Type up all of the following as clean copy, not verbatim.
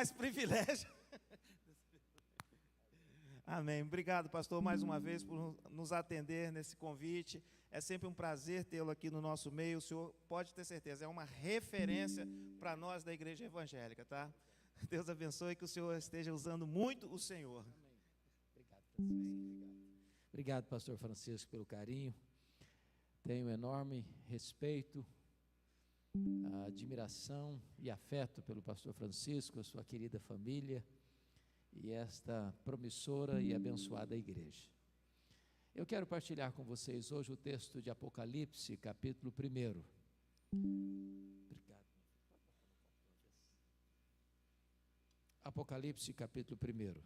mais privilégio. Amém. Obrigado, pastor, mais uma vez por nos atender nesse convite. É sempre um prazer tê-lo aqui no nosso meio. O senhor pode ter certeza, é uma referência para nós da Igreja Evangélica, tá? Deus abençoe, que o senhor esteja usando muito o Senhor. Amém. Obrigado, Francisco. Obrigado, pastor Francisco, pelo carinho. Tenho enorme respeito, admiração e afeto pelo pastor Francisco, a sua querida família e esta promissora e abençoada igreja. Eu quero partilhar com vocês hoje o texto de Apocalipse, capítulo 1. Obrigado. Apocalipse, capítulo 1.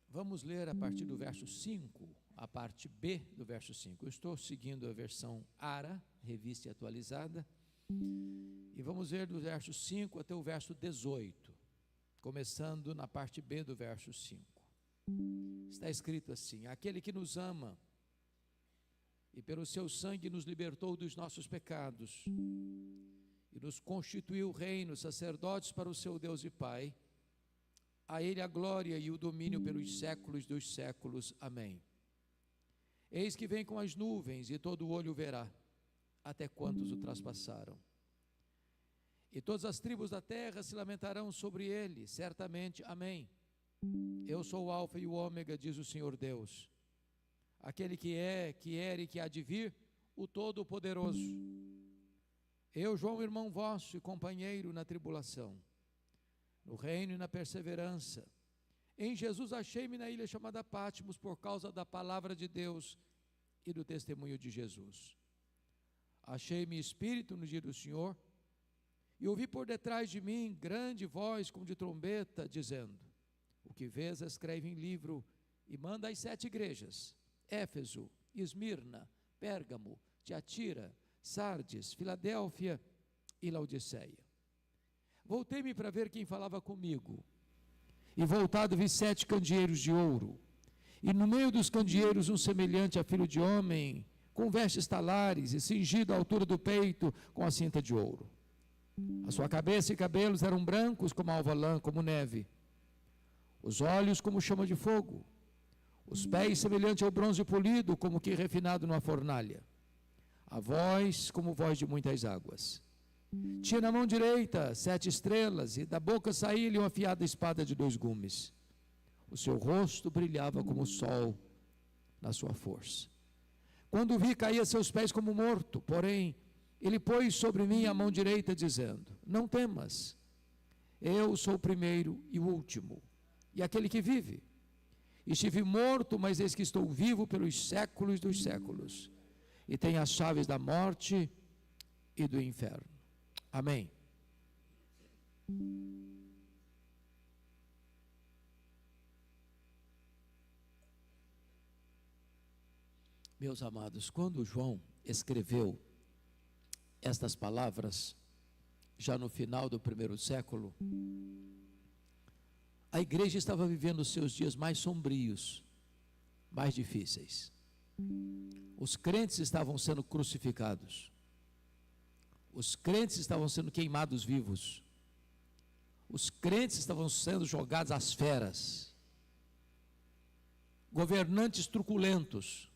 Vamos ler a partir do verso 5, a parte B do verso 5. Eu estou seguindo a versão ARA, revista e atualizada, e vamos ver do verso 5 até o verso 18, começando na parte B do verso 5. Está escrito assim: aquele que nos ama e pelo seu sangue nos libertou dos nossos pecados e nos constituiu reino, sacerdotes para o seu Deus e Pai, a Ele a glória e o domínio pelos séculos dos séculos. Amém. Eis que vem com as nuvens, e todo olho verá, até quantos o traspassaram. E todas as tribos da terra se lamentarão sobre ele, certamente. Amém. Eu sou o Alfa e o Ômega, diz o Senhor Deus, aquele que é, que era e que há de vir, o Todo-Poderoso. Eu, João, irmão vosso e companheiro na tribulação, no reino e na perseverança. Em Jesus achei-me na ilha chamada Patmos, por causa da palavra de Deus e do testemunho de Jesus. Achei-me espírito no dia do Senhor, e ouvi por detrás de mim grande voz como de trombeta, dizendo: o que vês escreve em livro e manda às 7 igrejas: Éfeso, Esmirna, Pérgamo, Tiatira, Sardes, Filadélfia e Laodiceia. Voltei-me para ver quem falava comigo, e voltado vi 7 candeeiros de ouro, e no meio dos candeeiros um semelhante a filho de homem, com vestes talares e cingido à altura do peito com a cinta de ouro. A sua cabeça e cabelos eram brancos como a alva lã, como neve, os olhos como chama de fogo, os pés semelhante ao bronze polido, como que refinado numa fornalha, a voz como voz de muitas águas. Tinha na mão direita 7 estrelas, e da boca saía-lhe uma afiada espada de 2 gumes. O seu rosto brilhava como o sol na sua força. Quando o vi, caí a seus pés como morto, porém ele pôs sobre mim a mão direita, dizendo: não temas, eu sou o primeiro e o último, e aquele que vive. Estive morto, mas eis que estou vivo pelos séculos dos séculos, e tenho as chaves da morte e do inferno. Amém. Meus amados, quando João escreveu estas palavras, já no final do 1º século, a igreja estava vivendo os seus dias mais sombrios, mais difíceis. Os crentes estavam sendo crucificados. Os crentes estavam sendo queimados vivos. Os crentes estavam sendo jogados às feras. Governantes truculentos,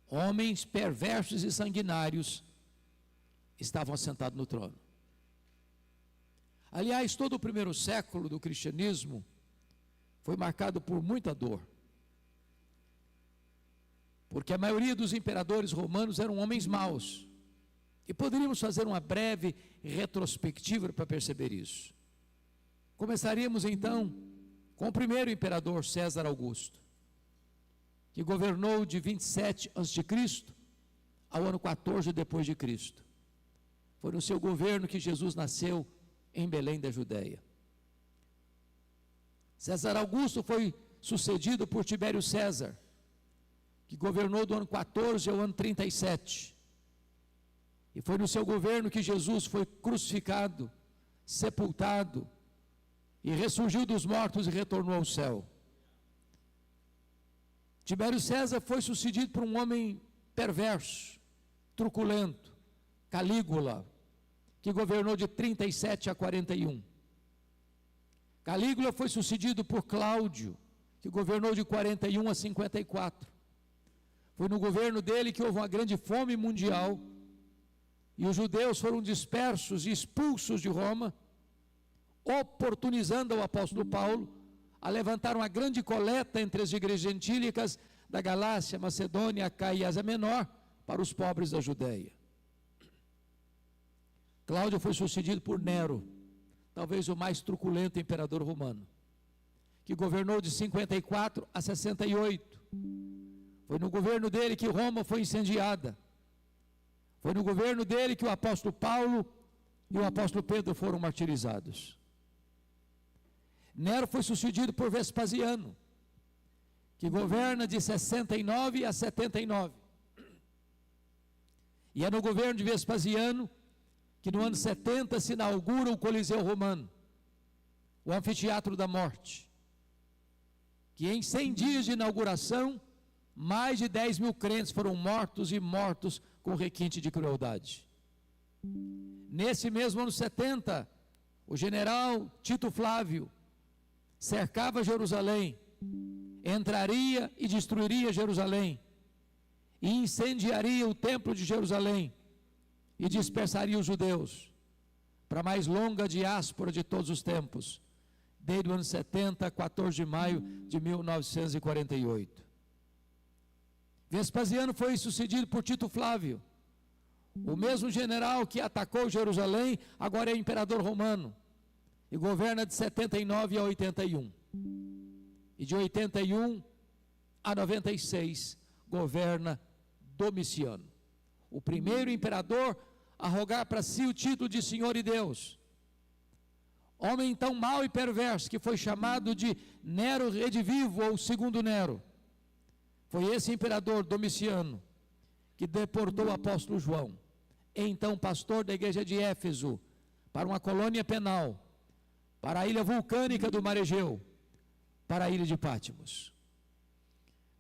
homens perversos e sanguinários estavam assentados no trono. Aliás, todo o 1º século do cristianismo foi marcado por muita dor, porque a maioria dos imperadores romanos eram homens maus. E poderíamos fazer uma breve retrospectiva para perceber isso. Começaríamos então com o primeiro imperador, César Augusto, que governou de 27 a.C. ao ano 14 depois de Cristo. Foi no seu governo que Jesus nasceu em Belém da Judéia. César Augusto foi sucedido por Tibério César, que governou do ano 14 ao ano 37. E foi no seu governo que Jesus foi crucificado, sepultado, e ressurgiu dos mortos e retornou ao céu. Tibério César foi sucedido por um homem perverso, truculento, Calígula, que governou de 37 a 41. Calígula foi sucedido por Cláudio, que governou de 41 a 54. Foi no governo dele que houve uma grande fome mundial, e os judeus foram dispersos e expulsos de Roma, oportunizando ao apóstolo Paulo a levantar uma grande coleta entre as igrejas gentílicas da Galácia, Macedônia, Acaia e Ásia Menor, para os pobres da Judéia. Cláudio foi sucedido por Nero, talvez o mais truculento imperador romano, que governou de 54 a 68. Foi no governo dele que Roma foi incendiada. Foi no governo dele que o apóstolo Paulo e o apóstolo Pedro foram martirizados. Nero foi sucedido por Vespasiano, que governa de 69 a 79. E é no governo de Vespasiano que no ano 70 se inaugura o Coliseu Romano, o Anfiteatro da Morte, que em 100 dias de inauguração, mais de 10 mil crentes foram mortos e mortos com requinte de crueldade. Nesse mesmo ano 70, o general Tito Flávio cercava Jerusalém, entraria e destruiria Jerusalém, e incendiaria o templo de Jerusalém, e dispersaria os judeus, para a mais longa diáspora de todos os tempos, desde o ano 70, 14 de maio de 1948. Vespasiano foi sucedido por Tito Flávio, o mesmo general que atacou Jerusalém, agora é imperador romano, e governa de 79 a 81. E de 81 a 96 governa Domiciano, o primeiro imperador a rogar para si o título de Senhor e Deus. Homem tão mau e perverso que foi chamado de Nero Redivivo, ou segundo Nero. Foi esse imperador Domiciano que deportou o apóstolo João, então pastor da igreja de Éfeso, para uma colônia penal, para a ilha vulcânica do Mar Egeu, para a ilha de Pátmos.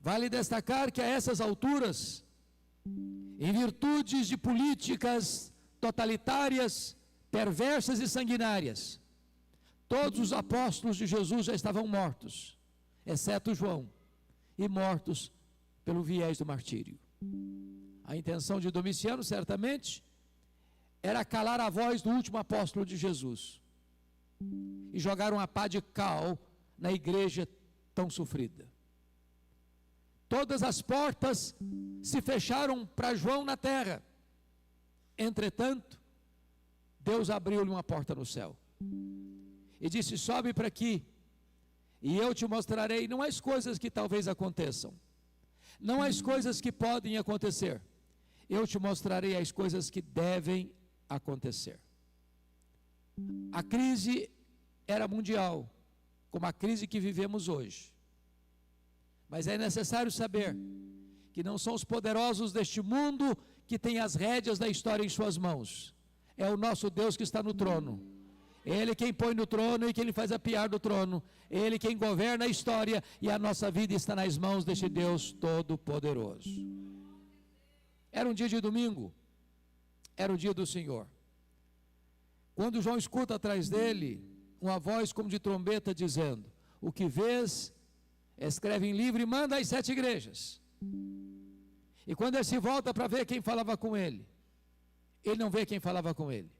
Vale destacar que a essas alturas, em virtude de políticas totalitárias, perversas e sanguinárias, todos os apóstolos de Jesus já estavam mortos, exceto João, e mortos pelo viés do martírio. A intenção de Domiciano, certamente, era calar a voz do último apóstolo de Jesus e jogar uma pá de cal na igreja tão sofrida. Todas as portas se fecharam para João na terra. Entretanto, Deus abriu-lhe uma porta no céu e disse: sobe para aqui e eu te mostrarei não as coisas que talvez aconteçam, não as coisas que podem acontecer, eu te mostrarei as coisas que devem acontecer. A crise era mundial, como a crise que vivemos hoje. Mas é necessário saber que não são os poderosos deste mundo que têm as rédeas da história em suas mãos. É o nosso Deus que está no trono. Ele quem põe no trono e quem faz apiar do trono. Ele quem governa a história, e a nossa vida está nas mãos deste Deus Todo-Poderoso. Era um dia de domingo, era o dia do Senhor. Quando João escuta atrás dele uma voz como de trombeta dizendo: o que vês, escreve em livro e manda às 7 igrejas. E quando ele se volta para ver quem falava com ele, ele não vê quem falava com ele.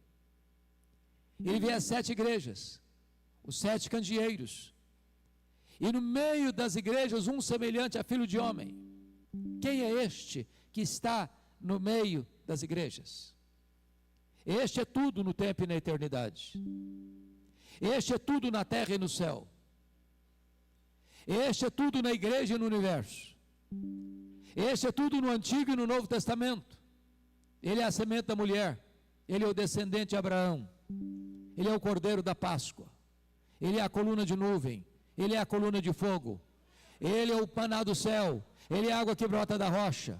Ele vê as 7 igrejas, os 7 candeeiros, e no meio das igrejas um semelhante a filho de homem. Quem é este que está no meio das igrejas? Este é tudo no tempo e na eternidade. Este é tudo na terra e no céu. Este é tudo na igreja e no universo. Este é tudo no Antigo e no Novo Testamento. Ele é a semente da mulher, ele é o descendente de Abraão, ele é o cordeiro da Páscoa, ele é a coluna de nuvem, ele é a coluna de fogo, ele é o maná do céu, ele é a água que brota da rocha,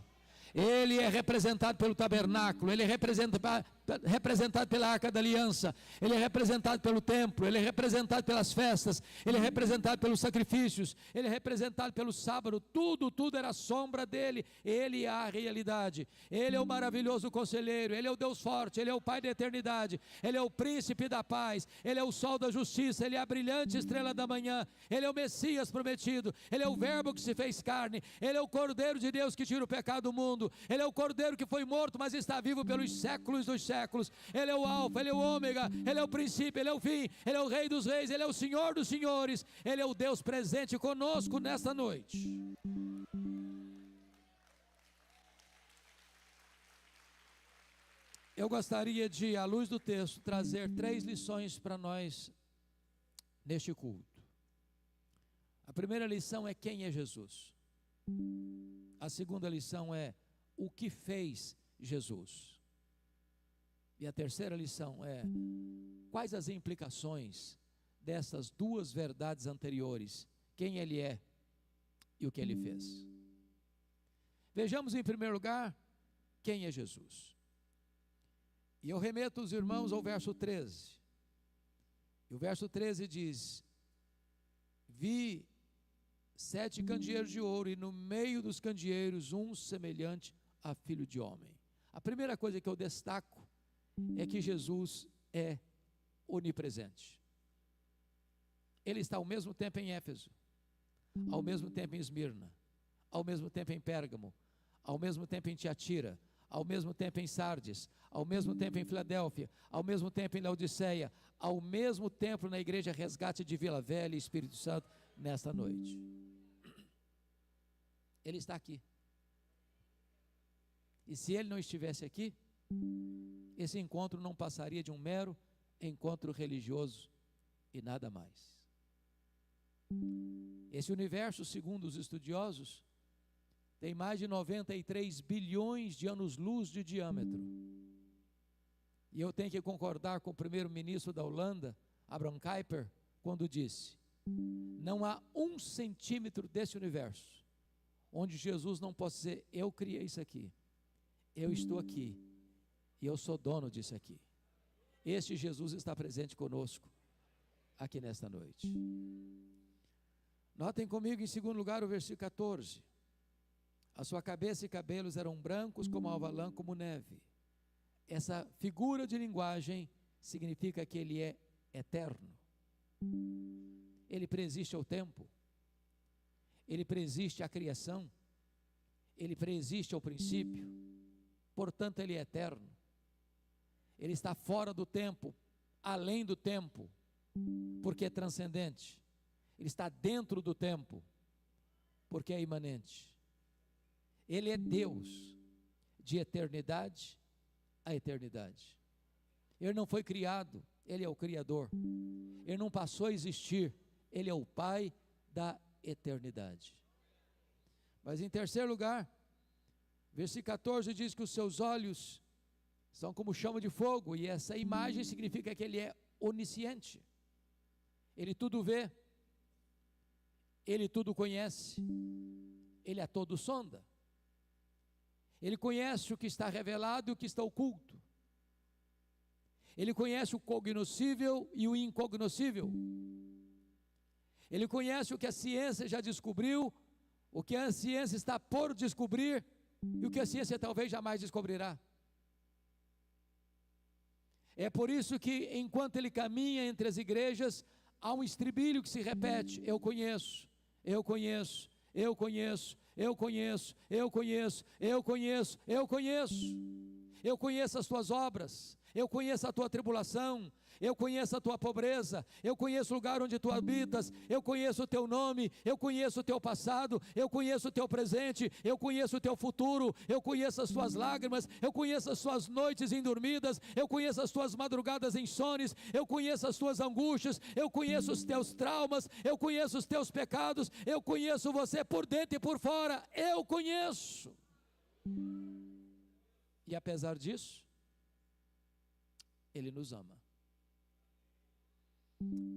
Ele é representado pelo tabernáculo, ele é representado pela Arca da Aliança, ele é representado pelo templo, ele é representado pelas festas, ele é representado pelos sacrifícios, ele é representado pelo sábado, tudo era sombra dele. Ele é a realidade, ele é o maravilhoso conselheiro, ele é o Deus forte, ele é o Pai da eternidade, ele é o príncipe da paz, ele é o sol da justiça, ele é a brilhante estrela da manhã, ele é o Messias prometido, ele é o verbo que se fez carne, ele é o Cordeiro de Deus que tira o pecado do mundo, ele é o Cordeiro que foi morto, mas está vivo pelos séculos dos séculos. Ele é o alfa, ele é o ômega, ele é o princípio, ele é o fim, ele é o rei dos reis, ele é o senhor dos senhores, ele é o Deus presente conosco nesta noite. Eu gostaria de, à luz do texto, trazer 3 lições para nós neste culto. A primeira lição é: quem é Jesus? A segunda lição é: o que fez Jesus? E a terceira lição é: quais as implicações dessas 2 verdades anteriores? Quem ele é e o que ele fez. Vejamos em primeiro lugar quem é Jesus. E eu remeto os irmãos ao verso 13. E o verso 13 diz: vi 7 candeeiros de ouro, e no meio dos candeeiros um semelhante a filho de homem. A primeira coisa que eu destaco é que Jesus é onipresente. Ele está ao mesmo tempo em Éfeso, ao mesmo tempo em Esmirna, ao mesmo tempo em Pérgamo, ao mesmo tempo em Tiatira, ao mesmo tempo em Sardes, ao mesmo tempo em Filadélfia, ao mesmo tempo em Laodiceia, ao mesmo tempo na igreja Resgate de Vila Velha e Espírito Santo nesta noite. Ele está aqui. E se ele não estivesse aqui, esse encontro não passaria de um mero encontro religioso e nada mais. Esse universo, segundo os estudiosos, tem mais de 93 bilhões de anos-luz de diâmetro. E eu tenho que concordar com o primeiro-ministro da Holanda, Abraham Kuyper, quando disse: não há 1 centímetro desse universo onde Jesus não possa dizer: eu criei isso aqui, eu estou aqui, e eu sou dono disso aqui. Este Jesus está presente conosco aqui nesta noite. Notem comigo em segundo lugar o versículo 14. A sua cabeça e cabelos eram brancos como alva lã, como neve. Essa figura de linguagem significa que ele é eterno. Ele preexiste ao tempo. Ele preexiste à criação. Ele preexiste ao princípio. Portanto, ele é eterno. Ele está fora do tempo, além do tempo, porque é transcendente. Ele está dentro do tempo, porque é imanente. Ele é Deus, de eternidade a eternidade. Ele não foi criado, ele é o Criador. Ele não passou a existir, ele é o Pai da eternidade. Mas em terceiro lugar, versículo 14 diz que os seus olhos são como chama de fogo, e essa imagem significa que ele é onisciente. Ele tudo vê, ele tudo conhece, ele a todo sonda. Ele conhece o que está revelado e o que está oculto. Ele conhece o cognoscível e o incognoscível. Ele conhece o que a ciência já descobriu, o que a ciência está por descobrir e o que a ciência talvez jamais descobrirá. É por isso que, enquanto ele caminha entre as igrejas, há um estribilho que se repete: eu conheço, eu conheço, eu conheço, eu conheço, eu conheço, eu conheço, eu conheço. Eu conheço as tuas obras, eu conheço a tua tribulação, eu conheço a tua pobreza, eu conheço o lugar onde tu habitas, eu conheço o teu nome, eu conheço o teu passado, eu conheço o teu presente, eu conheço o teu futuro, eu conheço as tuas lágrimas, eu conheço as tuas noites indormidas, eu conheço as tuas madrugadas insones, eu conheço as tuas angústias, eu conheço os teus traumas, eu conheço os teus pecados, eu conheço você por dentro e por fora, eu conheço. E apesar disso, Ele nos ama.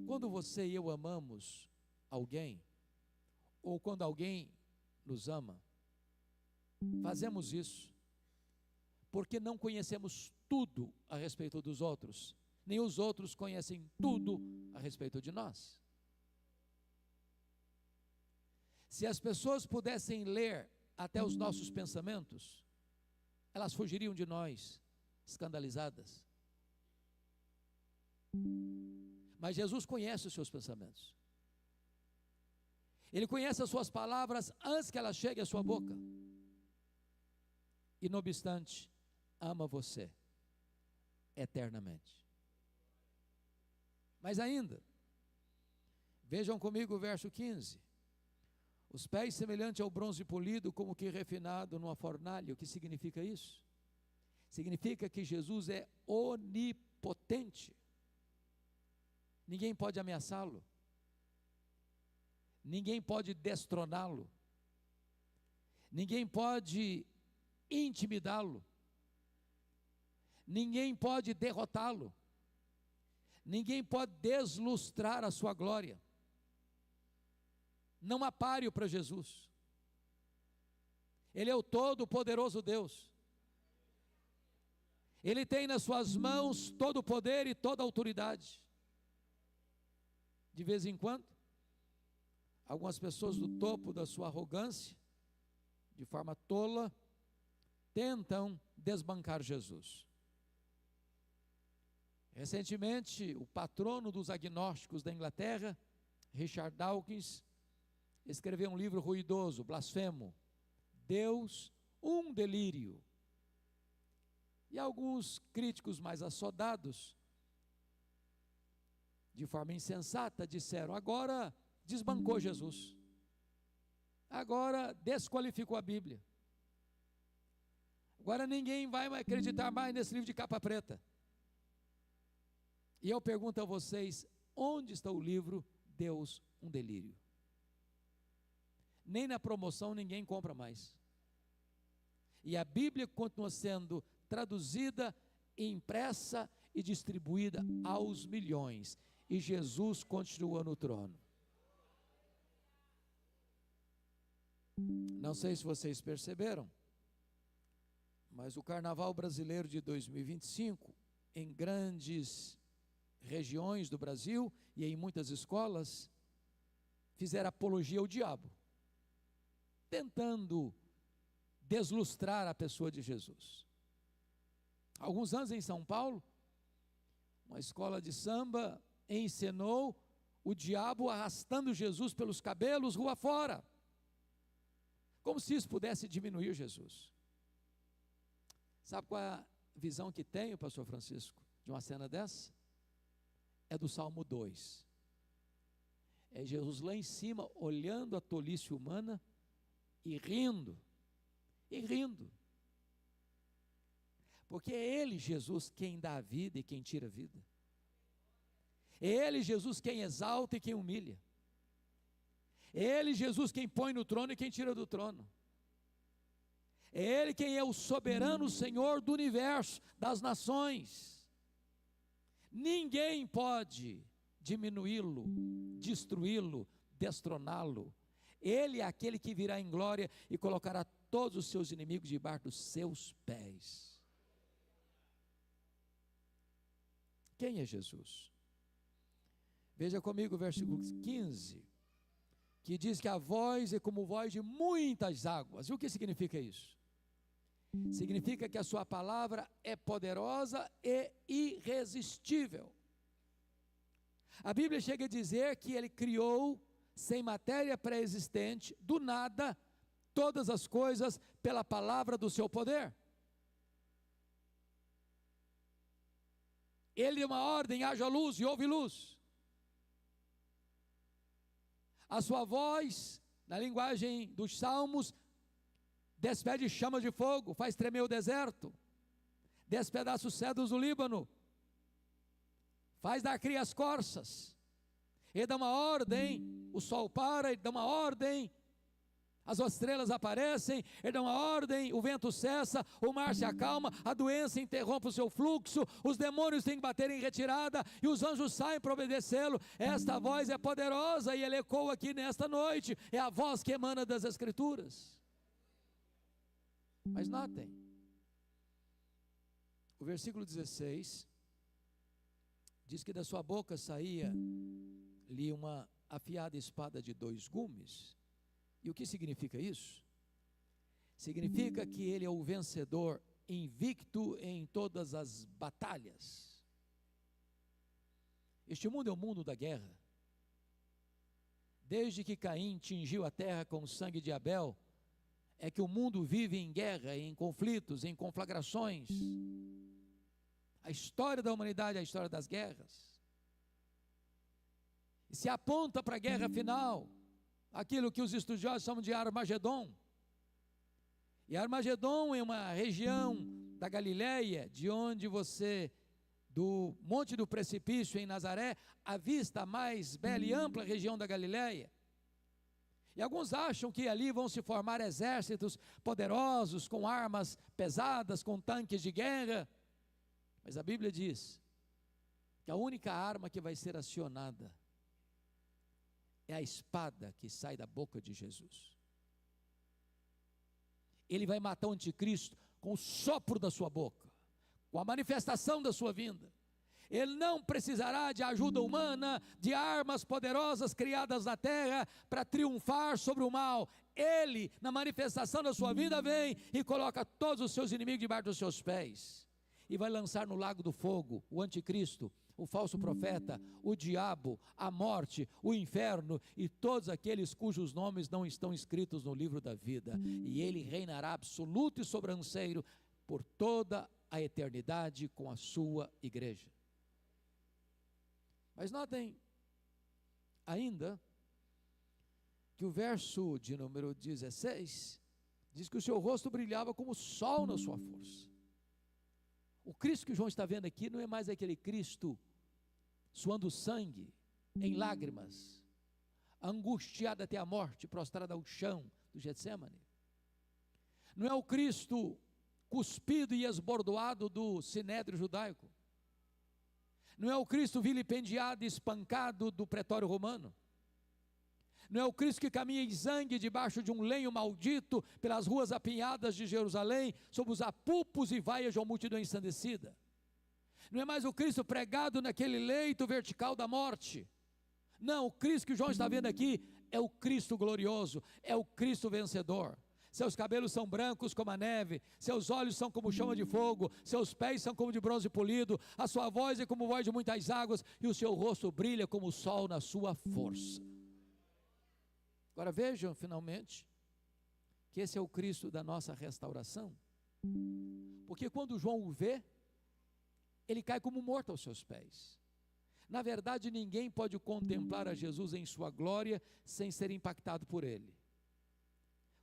Quando você e eu amamos alguém, ou quando alguém nos ama, fazemos isso porque não conhecemos tudo a respeito dos outros, nem os outros conhecem tudo a respeito de nós. Se as pessoas pudessem ler até os nossos pensamentos, elas fugiriam de nós, escandalizadas. Mas Jesus conhece os seus pensamentos. Ele conhece as suas palavras antes que elas cheguem à sua boca. E, não obstante, ama você eternamente. Mas ainda, vejam comigo o verso 15. Os pés semelhantes ao bronze polido, como que refinado numa fornalha. O que significa isso? Significa que Jesus é onipotente. Ninguém pode ameaçá-lo. Ninguém pode destroná-lo. Ninguém pode intimidá-lo. Ninguém pode derrotá-lo. Ninguém pode deslustrar a sua glória. Não há páreo para Jesus. Ele é o todo-poderoso Deus. Ele tem nas suas mãos todo o poder e toda a autoridade. De vez em quando, algumas pessoas do topo da sua arrogância, de forma tola, tentam desbancar Jesus. Recentemente, o patrono dos agnósticos da Inglaterra, Richard Dawkins, escreveu um livro ruidoso, blasfemo, Deus, um delírio. E alguns críticos mais assodados, de forma insensata, disseram: agora desbancou Jesus, agora desqualificou a Bíblia, agora ninguém vai acreditar mais nesse livro de capa preta. E eu pergunto a vocês, onde está o livro Deus, um delírio? Nem na promoção ninguém compra mais. E a Bíblia continua sendo traduzida, impressa e distribuída aos milhões. E Jesus continua no trono. Não sei se vocês perceberam, mas o Carnaval Brasileiro de 2025, em grandes regiões do Brasil e em muitas escolas, fizeram apologia ao diabo, tentando deslustrar a pessoa de Jesus. Alguns anos em São Paulo, uma escola de samba encenou o diabo arrastando Jesus pelos cabelos rua fora, como se isso pudesse diminuir Jesus. Sabe qual é a visão que tem o pastor Francisco de uma cena dessa? É do Salmo 2. É Jesus lá em cima, olhando a tolice humana e rindo, porque é Ele, Jesus, quem dá a vida e quem tira a vida. É Ele, Jesus, quem exalta e quem humilha. É Ele, Jesus, quem põe no trono e quem tira do trono. É Ele quem é o soberano Senhor do universo, das nações. Ninguém pode diminuí-lo, destruí-lo, destroná-lo. Ele é aquele que virá em glória e colocará todos os seus inimigos debaixo dos seus pés. Quem é Jesus? Veja comigo o versículo 15, que diz que a voz é como voz de muitas águas. E o que significa isso? Significa que a sua palavra é poderosa e irresistível. A Bíblia chega a dizer que Ele criou, sem matéria pré-existente, do nada, todas as coisas pela palavra do seu poder. Ele deu uma ordem: haja luz, e houve luz. A sua voz, na linguagem dos salmos, despede chamas de fogo, faz tremer o deserto, despedaça os cedros do Líbano, faz dar cria as corças. Ele dá uma ordem, o sol para, ele dá uma ordem, as estrelas aparecem, ele dá uma ordem, o vento cessa, o mar se acalma, a doença interrompe o seu fluxo, os demônios têm que bater em retirada, e os anjos saem para obedecê-lo. Esta voz é poderosa e ele ecoa aqui nesta noite, é a voz que emana das Escrituras. Mas notem, o versículo 16 diz que da sua boca saía-lhe uma afiada espada de 2 gumes. E o que significa isso? Significa que ele é o vencedor invicto em todas as batalhas. Este mundo é o mundo da guerra. Desde que Caim tingiu a terra com o sangue de Abel, é que o mundo vive em guerra, em conflitos, em conflagrações. A história da humanidade é a história das guerras. E se aponta para a guerra final, aquilo que os estudiosos chamam de Armagedon. E Armagedon é uma região da Galileia, de onde do Monte do Precipício em Nazaré, avista a mais bela e ampla região da Galileia. E alguns acham que ali vão se formar exércitos poderosos, com armas pesadas, com tanques de guerra. Mas a Bíblia diz que a única arma que vai ser acionada é a espada que sai da boca de Jesus. Ele vai matar o anticristo com o sopro da sua boca, com a manifestação da sua vinda. Ele não precisará de ajuda humana, de armas poderosas criadas na terra para triunfar sobre o mal. Ele, na manifestação da sua vida, vem e coloca todos os seus inimigos debaixo dos seus pés. E vai lançar no lago do fogo o anticristo, o falso profeta, o diabo, a morte, o inferno e todos aqueles cujos nomes não estão escritos no livro da vida. E ele reinará absoluto e sobranceiro por toda a eternidade com a sua igreja. Mas notem ainda que o verso de número 16 diz que o seu rosto brilhava como o sol na sua força. O Cristo que João está vendo aqui não é mais aquele Cristo suando sangue, em lágrimas, angustiado até a morte, prostrado ao chão do Getsêmani. Não é o Cristo cuspido e esbordoado do sinédrio judaico. Não é o Cristo vilipendiado e espancado do pretório romano. Não é o Cristo que caminha em sangue debaixo de um lenho maldito pelas ruas apinhadas de Jerusalém, sob os apupos e vaias de uma multidão ensandecida. Não é mais o Cristo pregado naquele leito vertical da morte. Não, o Cristo que João está vendo aqui é o Cristo glorioso, é o Cristo vencedor. Seus cabelos são brancos como a neve, seus olhos são como chama de fogo, seus pés são como de bronze polido, a sua voz é como voz de muitas águas, e o seu rosto brilha como o sol na sua força. Agora vejam, finalmente, que esse é o Cristo da nossa restauração, porque quando João o vê, ele cai como morto aos seus pés. Na verdade, ninguém pode contemplar a Jesus em sua glória sem ser impactado por ele.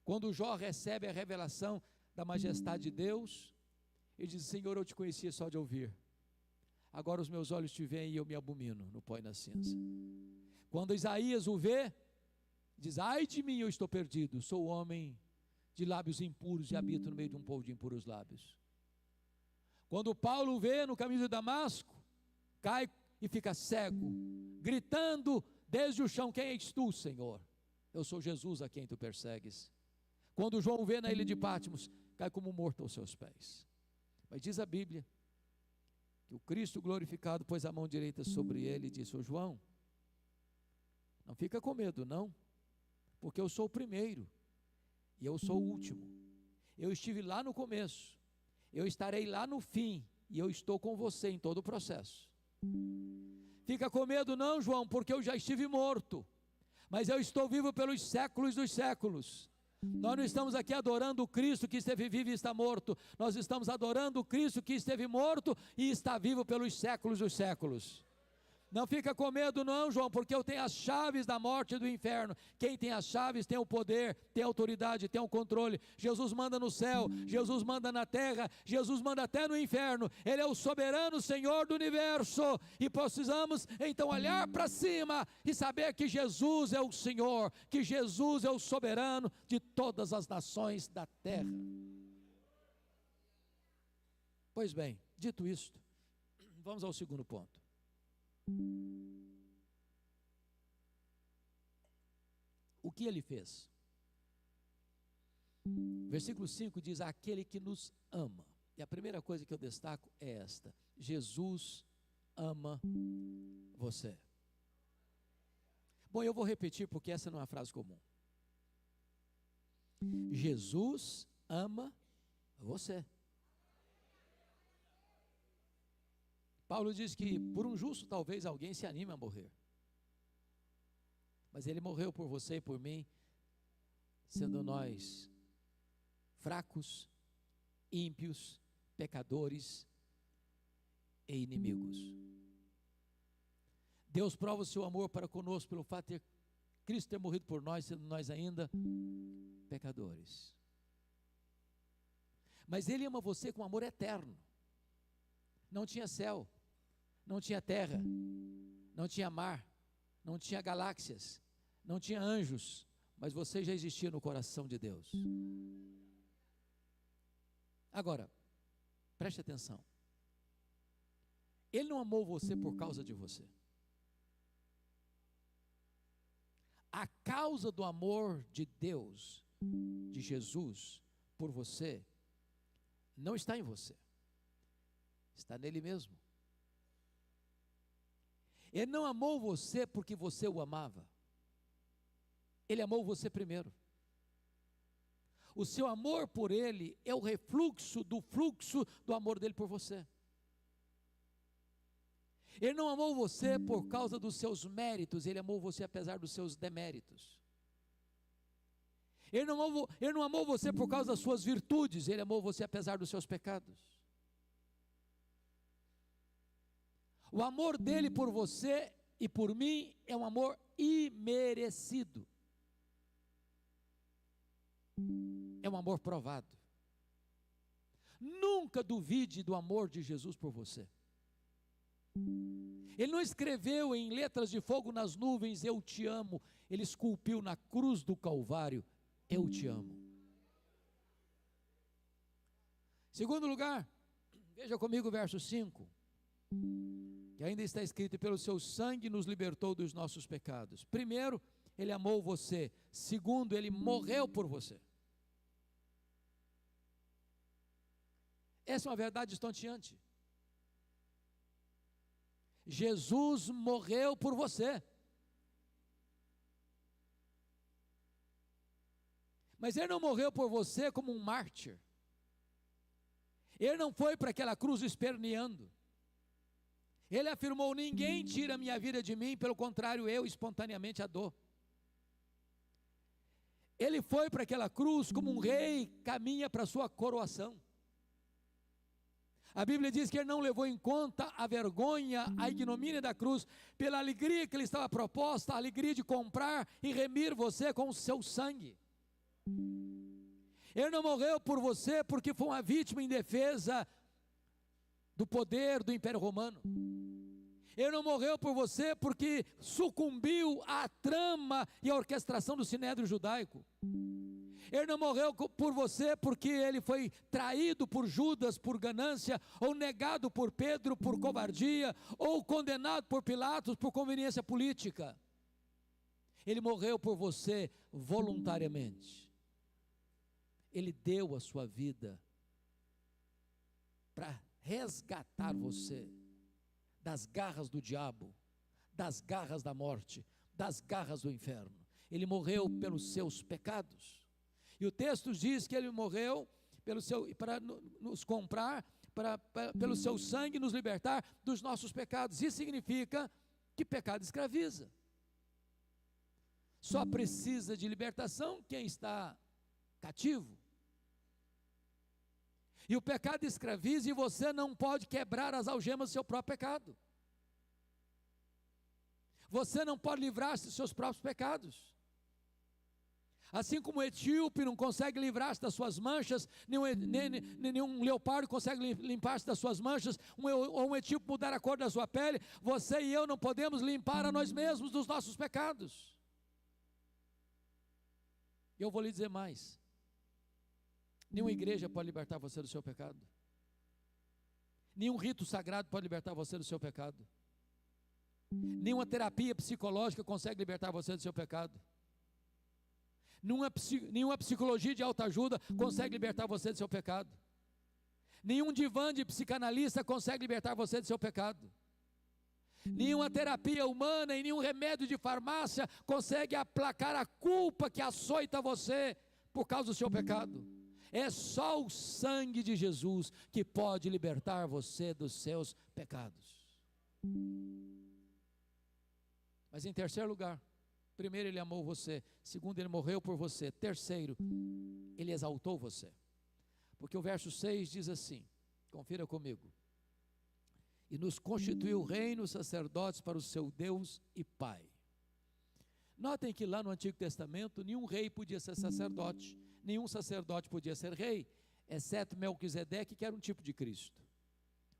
Quando Jó recebe a revelação da majestade de Deus, ele diz: Senhor, eu te conhecia só de ouvir, agora os meus olhos te veem e eu me abomino no pó e na cinza. Quando Isaías o vê, diz: ai de mim, eu estou perdido, sou homem de lábios impuros e habito no meio de um povo de impuros lábios. Quando Paulo o vê no caminho de Damasco, cai e fica cego, gritando desde o chão: quem és tu, Senhor? Eu sou Jesus a quem tu persegues. Quando João o vê na ilha de Patmos, cai como morto aos seus pés. Mas diz a Bíblia que o Cristo glorificado pôs a mão direita sobre ele e disse: ô João, não fica com medo não, porque eu sou o primeiro e eu sou o último. Eu estive lá no começo, eu estarei lá no fim, e eu estou com você em todo o processo. Fica com medo não, João, porque eu já estive morto, mas eu estou vivo pelos séculos dos séculos. Nós não estamos aqui adorando o Cristo que esteve vivo e está morto, nós estamos adorando o Cristo que esteve morto e está vivo pelos séculos dos séculos. Não fica com medo não, João, porque eu tenho as chaves da morte e do inferno. Quem tem as chaves tem o poder, tem a autoridade, tem o controle. Jesus manda no céu, Jesus manda na terra, Jesus manda até no inferno. Ele é o soberano Senhor do universo, e precisamos então olhar para cima e saber que Jesus é o Senhor, que Jesus é o soberano de todas as nações da terra. Pois bem, dito isto, vamos ao segundo ponto. O que ele fez? Versículo 5 diz: aquele que nos ama. E a primeira coisa que eu destaco é esta: Jesus ama você. Bom, eu vou repetir porque essa não é uma frase comum. Jesus ama você. Paulo diz que por um justo talvez alguém se anime a morrer, mas ele morreu por você e por mim, sendo nós fracos, ímpios, pecadores e inimigos. Deus prova o seu amor para conosco pelo fato de Cristo ter morrido por nós, sendo nós ainda pecadores. Mas Ele ama você com amor eterno. Não tinha céu, não tinha terra, não tinha mar, não tinha galáxias, não tinha anjos, mas você já existia no coração de Deus. Agora, preste atenção. Ele não amou você por causa de você. A causa do amor de Deus, de Jesus, por você, não está em você, está nele mesmo. Ele não amou você porque você o amava, Ele amou você primeiro. O seu amor por Ele é o refluxo do fluxo do amor dele por você. Ele não amou você por causa dos seus méritos, Ele amou você apesar dos seus deméritos. Ele não amou você por causa das suas virtudes, Ele amou você apesar dos seus pecados. O amor dele por você e por mim é um amor imerecido. É um amor provado. Nunca duvide do amor de Jesus por você. Ele não escreveu em letras de fogo nas nuvens, eu te amo. Ele esculpiu na cruz do Calvário, eu te amo. Segundo lugar, veja comigo o verso 5, que ainda está escrito: e pelo seu sangue nos libertou dos nossos pecados. Primeiro, Ele amou você. Segundo, Ele morreu por você. Essa é uma verdade estonteante. Jesus morreu por você. Mas Ele não morreu por você como um mártir. Ele não foi para aquela cruz esperneando. Ele afirmou: ninguém tira a minha vida de mim, pelo contrário, eu espontaneamente a dou. Ele foi para aquela cruz como um rei caminha para a sua coroação. A Bíblia diz que Ele não levou em conta a vergonha, a ignomínia da cruz, pela alegria que Ele estava proposta, a alegria de comprar e remir você com o seu sangue. Ele não morreu por você porque foi uma vítima indefesa do poder do Império Romano. Ele não morreu por você porque sucumbiu à trama e à orquestração do sinédrio judaico. Ele não morreu por você porque ele foi traído por Judas por ganância, ou negado por Pedro por covardia, ou condenado por Pilatos por conveniência política. Ele morreu por você voluntariamente. Ele deu a sua vida para resgatar você das garras do diabo, das garras da morte, das garras do inferno. Ele morreu pelos seus pecados. E o texto diz que Ele morreu para nos comprar, pelo seu sangue nos libertar dos nossos pecados. Isso significa que pecado escraviza. Só precisa de libertação quem está cativo. E o pecado escraviza, e você não pode quebrar as algemas do seu próprio pecado. Você não pode livrar-se dos seus próprios pecados. Assim como o etíope não consegue livrar-se das suas manchas, nenhum leopardo consegue limpar-se das suas manchas, ou um etíope mudar a cor da sua pele, você e eu não podemos limpar a nós mesmos dos nossos pecados. Eu vou lhe dizer mais: nenhuma igreja pode libertar você do seu pecado. Nenhum rito sagrado pode libertar você do seu pecado. Nenhuma terapia psicológica consegue libertar você do seu pecado. Nenhuma psicologia de autoajuda consegue libertar você do seu pecado. Nenhum divã de psicanalista consegue libertar você do seu pecado. Nenhuma terapia humana e nenhum remédio de farmácia consegue aplacar a culpa que açoita você por causa do seu pecado. É só o sangue de Jesus que pode libertar você dos seus pecados. Mas em terceiro lugar, primeiro, Ele amou você. Segundo, Ele morreu por você. Terceiro, Ele exaltou você. Porque o verso 6 diz assim, confira comigo: e nos constituiu reino, sacerdotes para o seu Deus e Pai. Notem que lá no Antigo Testamento, nenhum rei podia ser sacerdote, nenhum sacerdote podia ser rei, exceto Melquisedeque, que era um tipo de Cristo.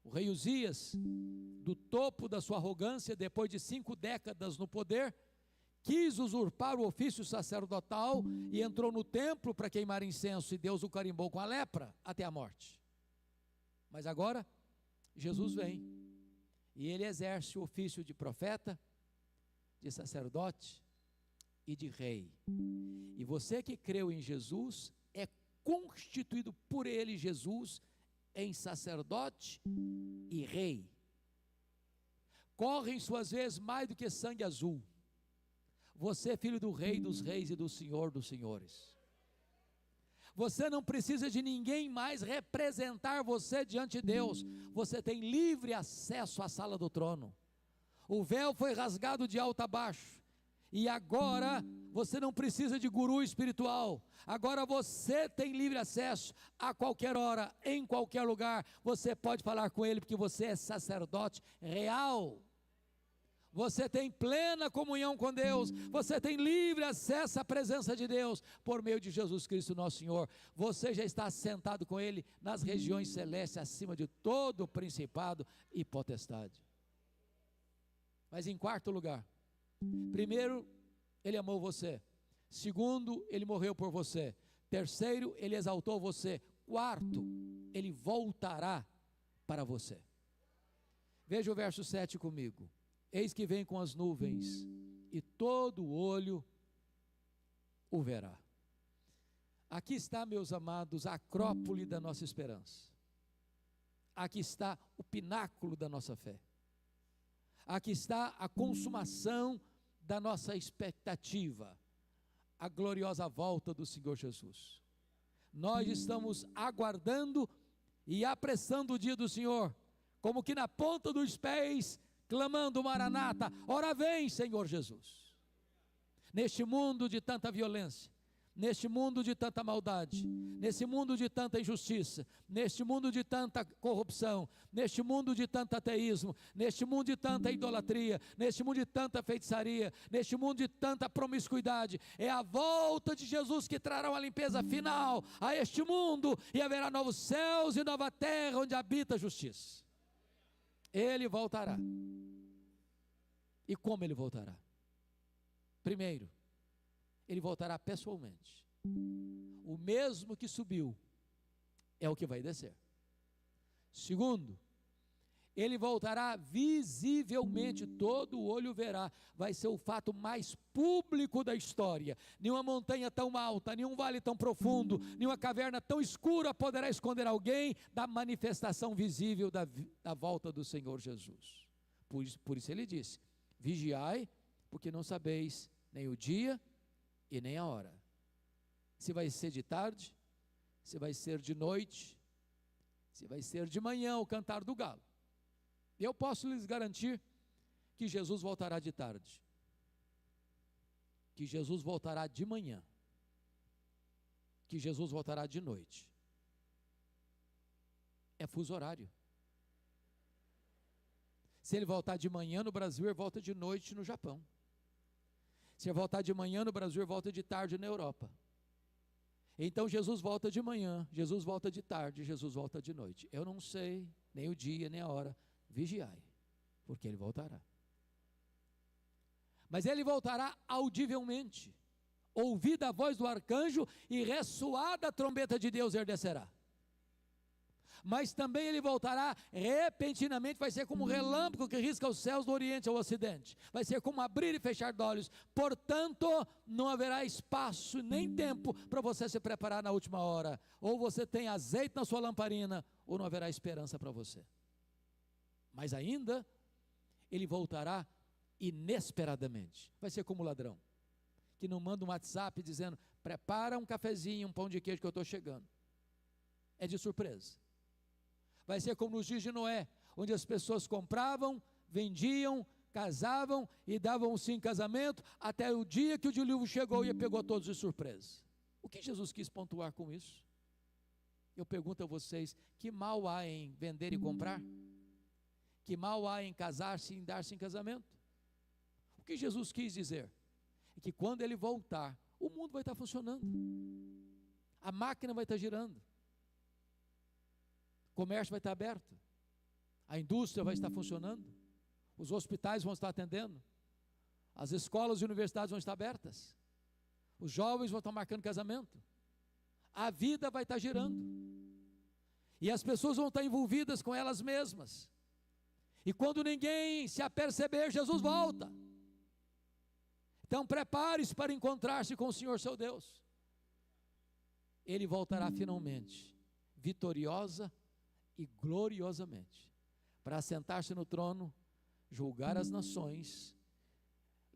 O rei Uzias, do topo da sua arrogância, depois de 5 décadas no poder, quis usurpar o ofício sacerdotal e entrou no templo para queimar incenso, e Deus o carimbou com a lepra até a morte. Mas agora, Jesus vem, e Ele exerce o ofício de profeta, de sacerdote e de rei. E você que creu em Jesus, é constituído por Ele, Jesus, em sacerdote e rei. Corre em suas veias mais do que sangue azul. Você é filho do Rei dos Reis e do Senhor dos Senhores. Você não precisa de ninguém mais representar você diante de Deus. Você tem livre acesso à sala do trono. O véu foi rasgado de alto a baixo. E agora você não precisa de guru espiritual. Agora você tem livre acesso a qualquer hora, em qualquer lugar. Você pode falar com Ele porque você é sacerdote real. Você tem plena comunhão com Deus, você tem livre acesso à presença de Deus, por meio de Jesus Cristo nosso Senhor. Você já está sentado com Ele nas regiões celestes, acima de todo principado e potestade. Mas em quarto lugar, primeiro, Ele amou você. Segundo, Ele morreu por você. Terceiro, Ele exaltou você. Quarto, Ele voltará para você. Veja o verso 7 comigo. Eis que vem com as nuvens, e todo olho o verá. Aqui está, meus amados, a acrópole da nossa esperança. Aqui está o pináculo da nossa fé. Aqui está a consumação da nossa expectativa, a gloriosa volta do Senhor Jesus. Nós estamos aguardando e apressando o dia do Senhor, como que na ponta dos pés, clamando Maranata, ora vem, Senhor Jesus. Neste mundo de tanta violência, neste mundo de tanta maldade, nesse mundo de tanta injustiça, neste mundo de tanta corrupção, neste mundo de tanto ateísmo, neste mundo de tanta idolatria, neste mundo de tanta feitiçaria, neste mundo de tanta promiscuidade, é a volta de Jesus que trará uma limpeza final a este mundo, e haverá novos céus e nova terra onde habita a justiça. Ele voltará. E como Ele voltará? Primeiro, Ele voltará pessoalmente. O mesmo que subiu é o que vai descer. Segundo, Ele voltará visivelmente, todo olho verá. Vai ser o fato mais público da história. Nenhuma montanha tão alta, nenhum vale tão profundo, nenhuma caverna tão escura poderá esconder alguém da manifestação visível da volta do Senhor Jesus. Por isso Ele disse: vigiai, porque não sabeis nem o dia e nem a hora. Se vai ser de tarde, se vai ser de noite, se vai ser de manhã o cantar do galo. Eu posso lhes garantir que Jesus voltará de tarde, que Jesus voltará de manhã, que Jesus voltará de noite. É fuso horário. Se Ele voltar de manhã no Brasil, Ele volta de noite no Japão. Se Ele voltar de manhã no Brasil, Ele volta de tarde na Europa. Então Jesus volta de manhã, Jesus volta de tarde, Jesus volta de noite. Eu não sei nem o dia nem a hora. Vigiai, porque Ele voltará. Mas Ele voltará audivelmente. Ouvida a voz do arcanjo e ressoada a trombeta de Deus, Ele descerá. mas também ele voltará repentinamente, vai ser como um relâmpago que risca os céus do oriente ao ocidente, vai ser como abrir e fechar de olhos. Portanto, não haverá espaço nem tempo para você se preparar na última hora. Ou você tem azeite na sua lamparina, ou não haverá esperança para você. Mas ainda, ele voltará inesperadamente. Vai ser como o ladrão, que não manda um WhatsApp dizendo: prepara um cafezinho, um pão de queijo que eu estou chegando. É de surpresa. Vai ser como nos dias de Noé, onde as pessoas compravam, vendiam, casavam e davam sim em casamento, até o dia que o dilúvio chegou e pegou todos de surpresa. O que Jesus quis pontuar com isso? Eu pergunto a vocês: que mal há em vender e comprar? Que mal há em casar-se e em dar-se em casamento? O que Jesus quis dizer é que quando ele voltar, o mundo vai estar funcionando, a máquina vai estar girando, o comércio vai estar aberto, a indústria vai estar funcionando, os hospitais vão estar atendendo, as escolas e universidades vão estar abertas, os jovens vão estar marcando casamento, a vida vai estar girando, e as pessoas vão estar envolvidas com elas mesmas, e quando ninguém se aperceber, Jesus volta. Então prepare-se para encontrar-se com o Senhor seu Deus. Ele voltará finalmente, vitoriosa e gloriosamente, para assentar-se no trono, julgar as nações,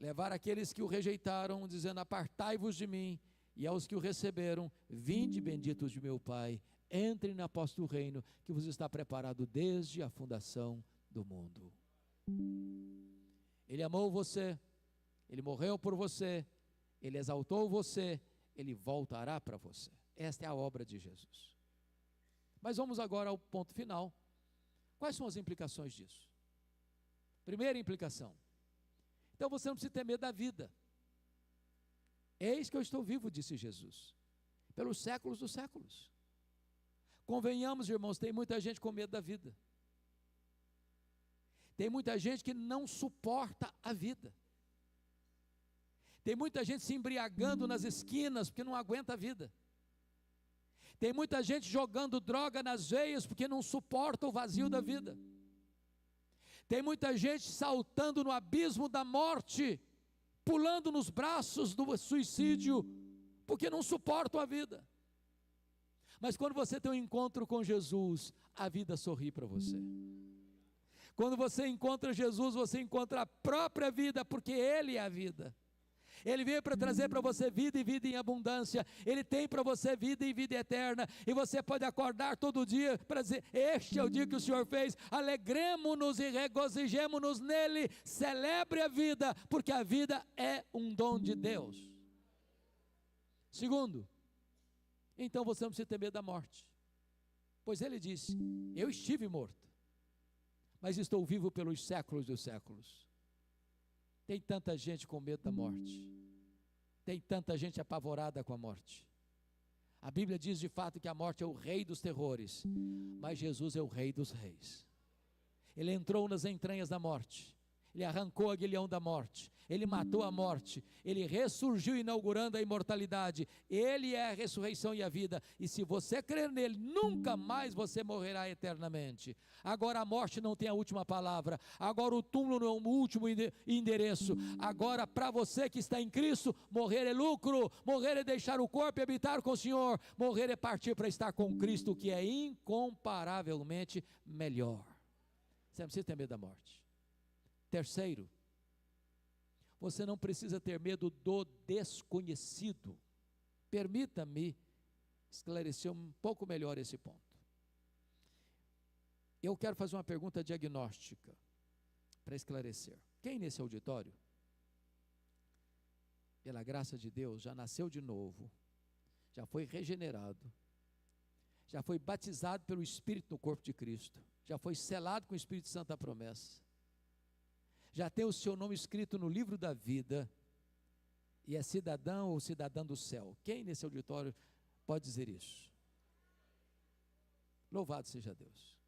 levar aqueles que o rejeitaram, dizendo: apartai-vos de mim, e aos que o receberam: vinde benditos de meu Pai, entrem na posse do reino que vos está preparado desde a fundação do mundo. Ele amou você, ele morreu por você, ele exaltou você, ele voltará para você. Esta é a obra de Jesus. Mas vamos agora ao ponto final. Quais são as implicações disso? Primeira implicação: então você não precisa ter medo da vida. Eis que eu estou vivo, disse Jesus, pelos séculos dos séculos. Convenhamos, irmãos, tem muita gente com medo da vida. Tem muita gente que não suporta a vida. Tem muita gente se embriagando nas esquinas porque não aguenta a vida. Tem muita gente jogando droga nas veias porque não suporta o vazio da vida. Tem muita gente saltando no abismo da morte, pulando nos braços do suicídio, porque não suportam a vida. Mas quando você tem um encontro com Jesus, a vida sorri para você. Quando você encontra Jesus, você encontra a própria vida, porque Ele é a vida. Ele veio para trazer para você vida e vida em abundância. Ele tem para você vida e vida eterna. E você pode acordar todo dia para dizer: este é o dia que o Senhor fez. Alegremo-nos e regozijemo-nos nele. Celebre a vida, porque a vida é um dom de Deus. Segundo, então você não precisa ter medo da morte. Pois Ele disse: eu estive morto, mas estou vivo pelos séculos dos séculos. Tem tanta gente com medo da morte, tem tanta gente apavorada com a morte. A Bíblia diz de fato que a morte é o rei dos terrores, mas Jesus é o rei dos reis. Ele entrou nas entranhas da morte, Ele arrancou o aguilhão da morte, Ele matou a morte, Ele ressurgiu inaugurando a imortalidade. Ele é a ressurreição e a vida, e se você crer nele, nunca mais você morrerá eternamente. Agora a morte não tem a última palavra, agora o túmulo não é o último endereço. Agora, para você que está em Cristo, morrer é lucro, morrer é deixar o corpo e habitar com o Senhor, morrer é partir para estar com Cristo, que é incomparavelmente melhor. Você não precisa ter medo da morte. Terceiro, você não precisa ter medo do desconhecido. Permita-me esclarecer um pouco melhor esse ponto. Eu quero fazer uma pergunta diagnóstica para esclarecer. Quem nesse auditório, pela graça de Deus, já nasceu de novo, já foi regenerado, já foi batizado pelo Espírito no corpo de Cristo, já foi selado com o Espírito Santo da promessa, já tem o seu nome escrito no livro da vida, e é cidadão ou cidadã do céu? Quem nesse auditório pode dizer isso? Louvado seja Deus.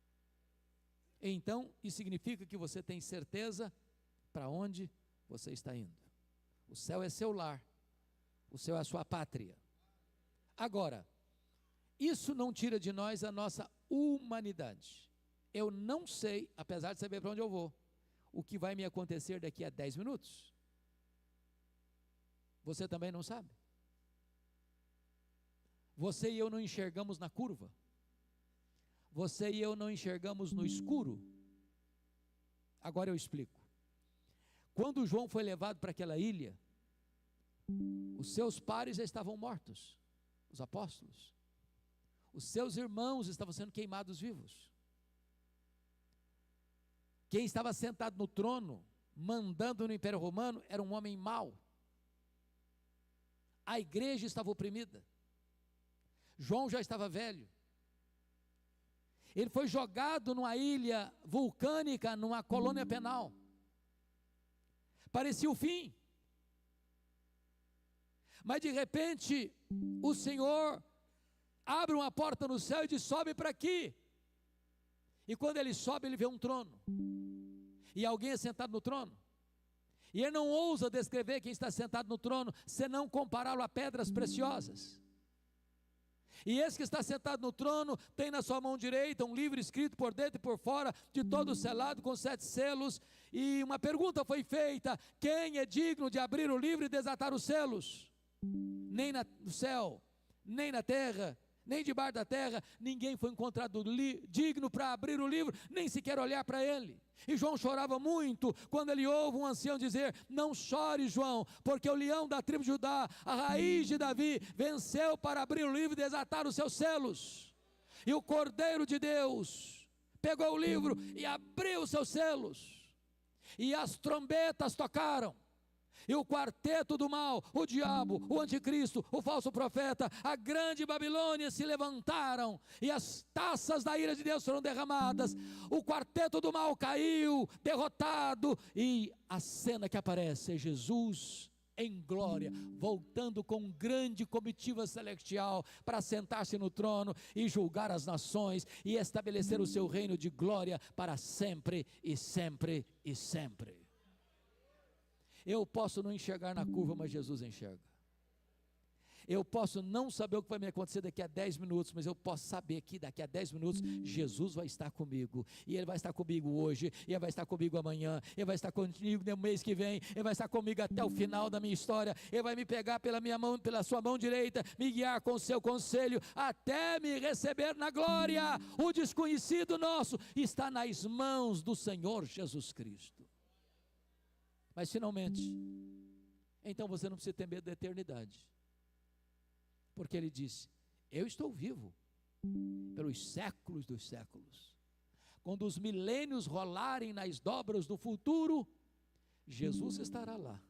Então, isso significa que você tem certeza para onde você está indo. O céu é seu lar, o céu é a sua pátria. Agora, isso não tira de nós a nossa humanidade. Eu não sei, apesar de saber para onde eu vou, o que vai me acontecer daqui a 10 minutos. Você também não sabe. Você e eu não enxergamos na curva. Você e eu não enxergamos no escuro. Agora eu explico. Quando João foi levado para aquela ilha, os seus pares já estavam mortos, os apóstolos. Os seus irmãos estavam sendo queimados vivos. Quem estava sentado no trono, mandando no Império Romano, era um homem mau. A igreja estava oprimida. João já estava velho. Ele foi jogado numa ilha vulcânica, numa colônia penal. Parecia o fim. Mas de repente, o Senhor abre uma porta no céu e diz: sobe para aqui. E quando ele sobe, ele vê um trono. E alguém é sentado no trono. E ele não ousa descrever quem está sentado no trono, senão compará-lo a pedras preciosas. E esse que está sentado no trono tem na sua mão direita um livro escrito por dentro e por fora, de todo selado com 7 selos. E uma pergunta foi feita: quem é digno de abrir o livro e desatar os selos? Nem no céu, nem na terra, nem debaixo da terra, ninguém foi encontrado digno para abrir o livro, nem sequer olhar para ele. E João chorava muito quando ele ouve um ancião dizer: não chore, João, porque o leão da tribo de Judá, a raiz de Davi, venceu para abrir o livro e desatar os seus selos. E o Cordeiro de Deus pegou o livro e abriu os seus selos, e as trombetas tocaram. E o quarteto do mal, o diabo, o anticristo, o falso profeta, a grande Babilônia se levantaram, e as taças da ira de Deus foram derramadas. O quarteto do mal caiu, derrotado, e a cena que aparece é Jesus em glória, voltando com grande comitiva celestial para sentar-se no trono e julgar as nações e estabelecer o seu reino de glória para sempre e sempre e sempre. Eu posso não enxergar na curva, mas Jesus enxerga. Eu posso não saber o que vai me acontecer daqui a 10 minutos, mas eu posso saber que daqui a 10 minutos Jesus vai estar comigo, e Ele vai estar comigo hoje, e Ele vai estar comigo amanhã, Ele vai estar comigo no mês que vem, Ele vai estar comigo até o final da minha história, Ele vai me pegar pela minha mão, pela sua mão direita, me guiar com o seu conselho, até me receber na glória. O desconhecido nosso está nas mãos do Senhor Jesus Cristo. Mas finalmente, então você não precisa ter medo da eternidade, porque Ele disse: eu estou vivo pelos séculos dos séculos. Quando os milênios rolarem nas dobras do futuro, Jesus estará lá,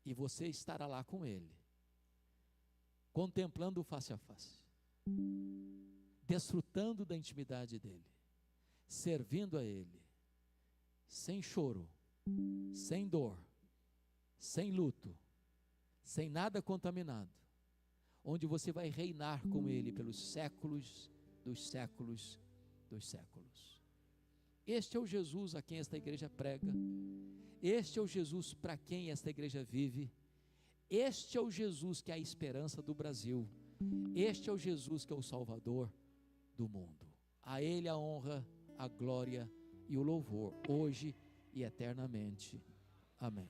e você estará lá com Ele, contemplando-o face a face, desfrutando da intimidade dEle, servindo a Ele, sem choro, sem dor, sem luto, sem nada contaminado, onde você vai reinar com Ele pelos séculos dos séculos dos séculos. Este é o Jesus a quem esta igreja prega, este é o Jesus para quem esta igreja vive, este é o Jesus que é a esperança do Brasil, este é o Jesus que é o Salvador do mundo. A Ele a honra, a glória e o louvor, hoje e eternamente. Amém.